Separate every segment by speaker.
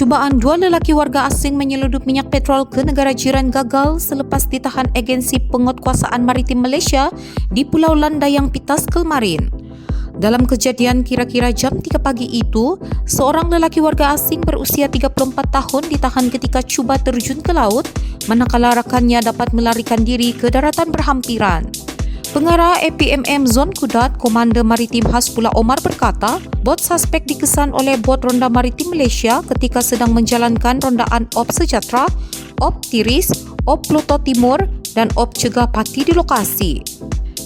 Speaker 1: Cubaan dua lelaki warga asing menyeludup minyak petrol ke negara jiran gagal selepas ditahan agensi penguatkuasaan maritim Malaysia di Pulau Landayang Pitas Kelmarin. Dalam kejadian kira-kira jam 3 pagi itu, seorang lelaki warga asing berusia 34 tahun ditahan ketika cuba terjun ke laut, manakala rakannya dapat melarikan diri ke daratan berhampiran. Pengarah APMM Zon Kudat, Komander Maritim Hasbullah Omar berkata, bot suspek dikesan oleh bot Ronda Maritim Malaysia ketika sedang menjalankan rondaan Op Sejahtera, Op Tiris, Op Pluto Timur dan Op Cegah Pati di lokasi.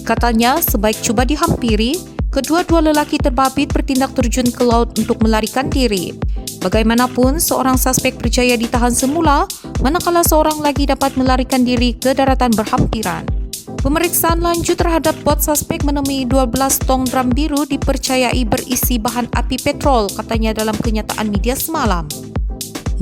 Speaker 1: Katanya, sebaik cuba dihampiri, kedua-dua lelaki terbabit bertindak terjun ke laut untuk melarikan diri. Bagaimanapun, seorang suspek berjaya ditahan semula, manakala seorang lagi dapat melarikan diri ke daratan berhampiran. Pemeriksaan lanjut terhadap bot suspek menemui 12 tong drum biru dipercayai berisi bahan api petrol, katanya dalam kenyataan media semalam.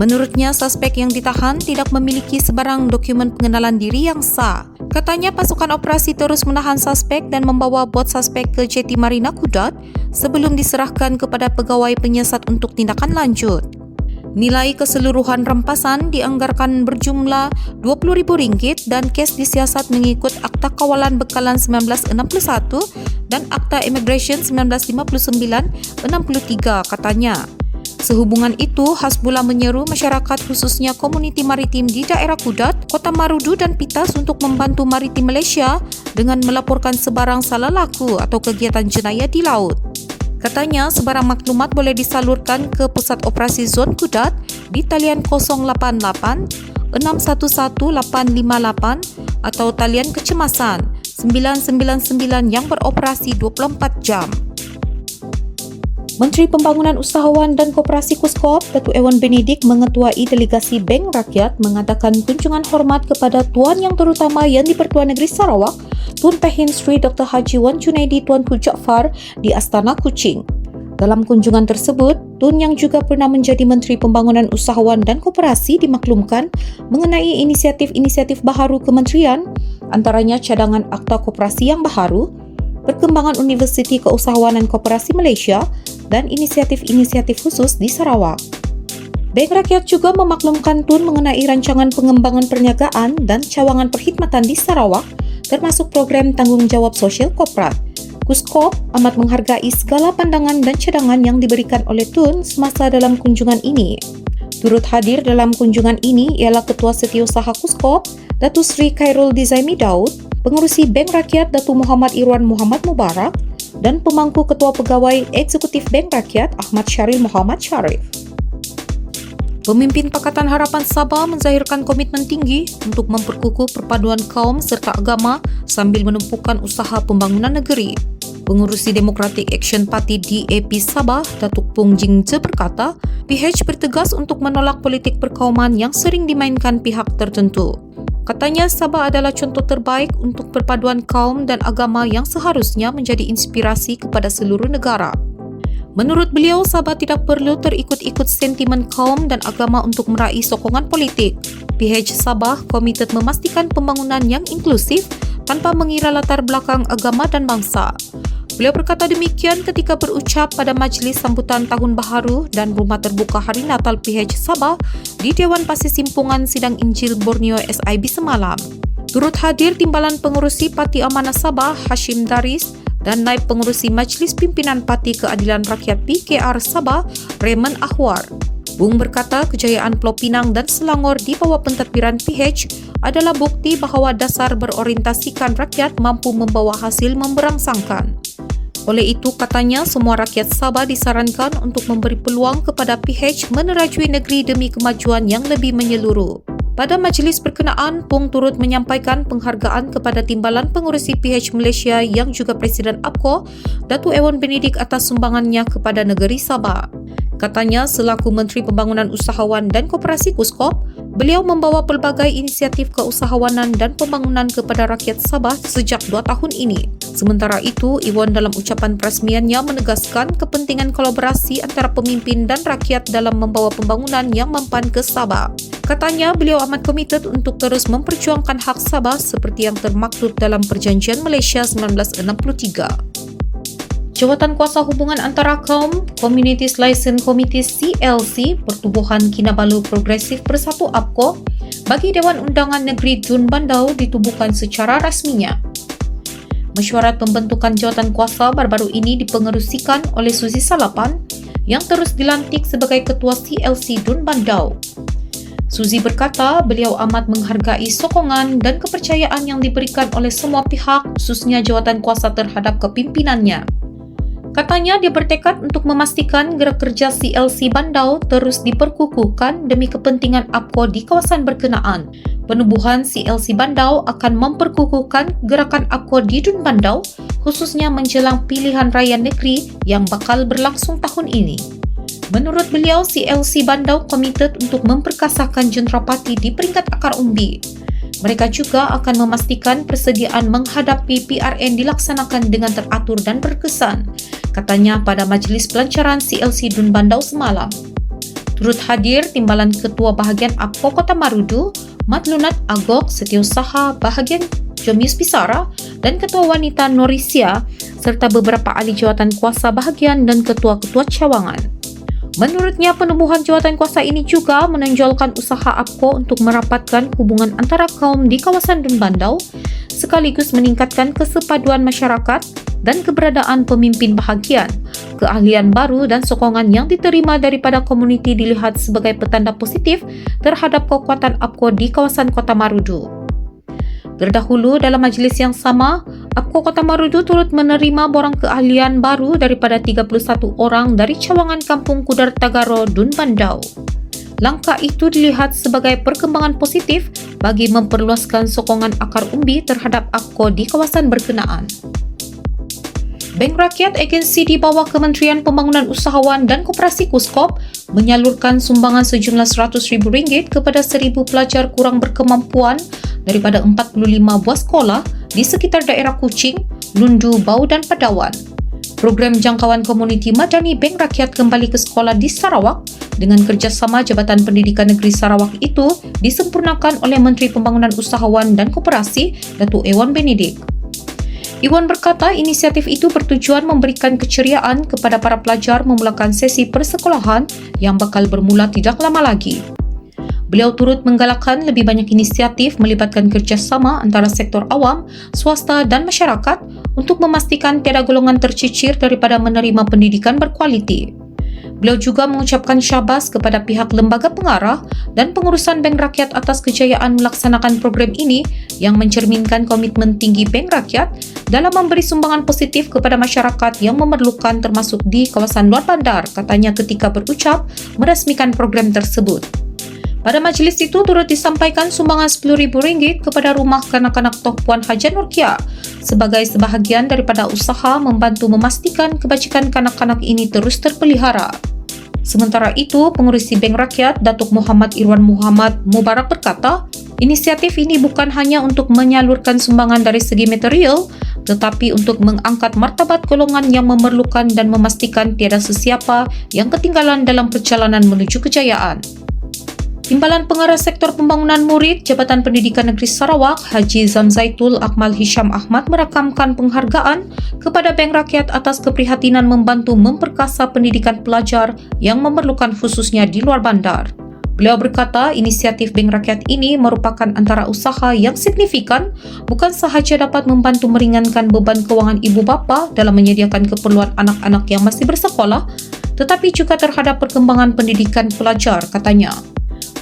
Speaker 1: Menurutnya, suspek yang ditahan tidak memiliki sebarang dokumen pengenalan diri yang sah. Katanya pasukan operasi terus menahan suspek dan membawa bot suspek ke Jeti Marina Kudat sebelum diserahkan kepada pegawai penyiasat untuk tindakan lanjut. Nilai keseluruhan rampasan dianggarkan berjumlah RM20,000 dan kes disiasat mengikut Akta Kawalan Bekalan 1961 dan Akta Immigration 1959-63, katanya. Sehubungan itu, Hasbullah menyeru masyarakat khususnya komuniti maritim di daerah Kudat, Kota Marudu dan Pitas untuk membantu maritim Malaysia dengan melaporkan sebarang salah laku atau kegiatan jenayah di laut. Katanya, sebarang maklumat boleh disalurkan ke Pusat Operasi Zon Kudat di talian 088 611 858 atau talian kecemasan 999 yang beroperasi 24 jam. Menteri Pembangunan Usahawan dan Koperasi Kuskop, Datuk Ewan Benedict mengetuai delegasi Bank Rakyat mengadakan kunjungan hormat kepada Tuan Yang Terutama Yang di-Pertuan Negeri Sarawak, Tun Pehin Sri Dr. Haji Wan Junaidi Tuanku Jaafar di Astana Kuching. Dalam kunjungan tersebut, Tun yang juga pernah menjadi Menteri Pembangunan Usahawan dan Koperasi dimaklumkan mengenai inisiatif-inisiatif baharu kementerian, antaranya cadangan Akta Koperasi yang baharu, perkembangan Universiti Keusahawanan Koperasi Malaysia dan inisiatif-inisiatif khusus di Sarawak. Bank Rakyat juga memaklumkan Tun mengenai rancangan pengembangan perniagaan dan cawangan perkhidmatan di Sarawak, termasuk program tanggungjawab sosial korporat. Kuskop amat menghargai segala pandangan dan cadangan yang diberikan oleh Tun semasa dalam kunjungan ini. Turut hadir dalam kunjungan ini ialah Ketua Setiausaha Kuskop, Datuk Seri Khairul Dizaimi Daud, Pengerusi Bank Rakyat Datuk Muhammad Irwan Muhammad Mubarak, dan Pemangku Ketua Pegawai Eksekutif Bank Rakyat Ahmad Syaril Muhammad Sharif. Pemimpin Pakatan Harapan Sabah menzahirkan komitmen tinggi untuk memperkukuh perpaduan kaum serta agama sambil menumpukan usaha pembangunan negeri. Pengurusi Democratic Action Party DAP Sabah, Datuk Pung Jing Tze berkata, PH bertegas untuk menolak politik perkauman yang sering dimainkan pihak tertentu. Katanya, Sabah adalah contoh terbaik untuk perpaduan kaum dan agama yang seharusnya menjadi inspirasi kepada seluruh negara. Menurut beliau, Sabah tidak perlu terikut-ikut sentimen kaum dan agama untuk meraih sokongan politik. PH Sabah komited memastikan pembangunan yang inklusif tanpa mengira latar belakang agama dan bangsa. Beliau berkata demikian ketika berucap pada majlis sambutan Tahun Baharu dan Rumah Terbuka Hari Natal PH Sabah di Dewan Pasisimpungan Sidang Injil Borneo SIB semalam. Turut hadir Timbalan Pengurusi Parti Amanah Sabah Hashim Daris dan Naib Pengurusi Majlis Pimpinan Parti Keadilan Rakyat PKR Sabah Raymond Ahwar. Bung berkata kejayaan Pulau Pinang dan Selangor di bawah pentadbiran PH adalah bukti bahawa dasar berorientasikan rakyat mampu membawa hasil memberangsangkan. Oleh itu, katanya, semua rakyat Sabah disarankan untuk memberi peluang kepada PH menerajui negeri demi kemajuan yang lebih menyeluruh. Pada majlis berkenaan, Pung turut menyampaikan penghargaan kepada Timbalan Pengurusi PH Malaysia yang juga Presiden APCO, Datuk Ewan Benedict atas sumbangannya kepada negeri Sabah. Katanya, selaku Menteri Pembangunan Usahawan dan Koperasi Kuskop, beliau membawa pelbagai inisiatif keusahawanan dan pembangunan kepada rakyat Sabah sejak 2 tahun ini. Sementara itu, Iwan dalam ucapan peresmiannya menegaskan kepentingan kolaborasi antara pemimpin dan rakyat dalam membawa pembangunan yang mempan ke Sabah. Katanya, beliau amat komited untuk terus memperjuangkan hak Sabah seperti yang termaktub dalam Perjanjian Malaysia 1963. Jawatan Kuasa Hubungan Antara Kaum Communities License Committee CLC Pertubuhan Kinabalu Progresif Bersatu APKO bagi Dewan Undangan Negeri Dun Bandau ditubuhkan secara rasminya. Mesyuarat pembentukan jawatan kuasa baru-baru ini dipengerusikan oleh Suzy Salapan yang terus dilantik sebagai Ketua CLC Dun Bandau. Suzy berkata beliau amat menghargai sokongan dan kepercayaan yang diberikan oleh semua pihak, khususnya jawatan kuasa terhadap kepimpinannya. Katanya dia bertekad untuk memastikan gerak kerja CLC Bandau terus diperkukuhkan demi kepentingan APKO di kawasan berkenaan. Penubuhan CLC Bandau akan memperkukuhkan gerakan APKO di Dun Bandau, khususnya menjelang pilihan raya negeri yang bakal berlangsung tahun ini. Menurut beliau, CLC Bandau komited untuk memperkasakan Jenderapati di peringkat akar umbi. Mereka juga akan memastikan persediaan menghadapi PRN dilaksanakan dengan teratur dan berkesan, katanya pada majlis pelancaran CLC Dun Bandau semalam. Turut hadir Timbalan Ketua Bahagian APKO Kota Marudu, Madlunat Agok Setiausaha Bahagian Jomius Pisara dan Ketua Wanita Norisia serta beberapa ahli jawatan kuasa bahagian dan ketua-ketua cawangan. Menurutnya, penubuhan jawatan kuasa ini juga menonjolkan usaha APKO untuk merapatkan hubungan antara kaum di kawasan Dun Bandau, sekaligus meningkatkan kesepaduan masyarakat dan keberadaan pemimpin bahagian. Keahlian baru dan sokongan yang diterima daripada komuniti dilihat sebagai petanda positif terhadap kekuatan APKO di kawasan Kota Marudu. Terdahulu dalam majlis yang sama, APKO Kota Marudu turut menerima borang keahlian baru daripada 31 orang dari cawangan Kampung Kudar Tagaro Dun Bandau. Langkah itu dilihat sebagai perkembangan positif bagi memperluaskan sokongan akar umbi terhadap APKO di kawasan berkenaan. Bank Rakyat Agensi di bawah Kementerian Pembangunan Usahawan dan Koperasi KUSKOP menyalurkan sumbangan sejumlah RM100,000 kepada 1,000 pelajar kurang berkemampuan daripada 45 buah sekolah di sekitar daerah Kuching, Lundu, Bau dan Padawan. Program jangkauan komuniti madani Bank Rakyat kembali ke sekolah di Sarawak dengan kerjasama Jabatan Pendidikan Negeri Sarawak itu disempurnakan oleh Menteri Pembangunan Usahawan dan Koperasi, Datuk Ewan Benedict. Iwan berkata inisiatif itu bertujuan memberikan keceriaan kepada para pelajar memulakan sesi persekolahan yang bakal bermula tidak lama lagi. Beliau turut menggalakkan lebih banyak inisiatif melibatkan kerjasama antara sektor awam, swasta dan masyarakat untuk memastikan tiada golongan tercicir daripada menerima pendidikan berkualiti. Beliau juga mengucapkan syabas kepada pihak lembaga pengarah dan pengurusan Bank Rakyat atas kejayaan melaksanakan program ini yang mencerminkan komitmen tinggi Bank Rakyat dalam memberi sumbangan positif kepada masyarakat yang memerlukan termasuk di kawasan luar bandar, katanya ketika berucap meresmikan program tersebut. Pada majlis itu turut disampaikan sumbangan RM10,000 kepada rumah kanak-kanak Toh Puan Haja Nurkia sebagai sebahagian daripada usaha membantu memastikan kebajikan kanak-kanak ini terus terpelihara. Sementara itu, pengurusi Bank Rakyat Datuk Muhammad Irwan Muhammad Mubarak berkata, inisiatif ini bukan hanya untuk menyalurkan sumbangan dari segi material, tetapi untuk mengangkat martabat golongan yang memerlukan dan memastikan tiada sesiapa yang ketinggalan dalam perjalanan menuju kejayaan. Timbalan Pengarah Sektor Pembangunan Murid Jabatan Pendidikan Negeri Sarawak, Haji Zamzaitul Akmal Hisham Ahmad merakamkan penghargaan kepada Bank Rakyat atas keprihatinan membantu memperkasa pendidikan pelajar yang memerlukan khususnya di luar bandar. Beliau berkata inisiatif Bank Rakyat ini merupakan antara usaha yang signifikan bukan sahaja dapat membantu meringankan beban kewangan ibu bapa dalam menyediakan keperluan anak-anak yang masih bersekolah, tetapi juga terhadap perkembangan pendidikan pelajar, katanya.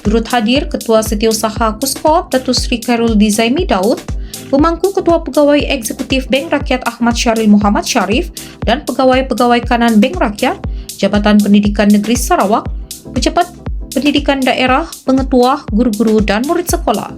Speaker 1: Turut hadir Ketua Setiausaha KUSKOP Datuk Seri Khairul Dizaimi Daud, Pemangku Ketua Pegawai Eksekutif Bank Rakyat Ahmad Syaril Muhammad Sharif dan Pegawai-Pegawai Kanan Bank Rakyat, Jabatan Pendidikan Negeri Sarawak, Pejabat Pendidikan Daerah, Pengetua, Guru-guru dan murid sekolah.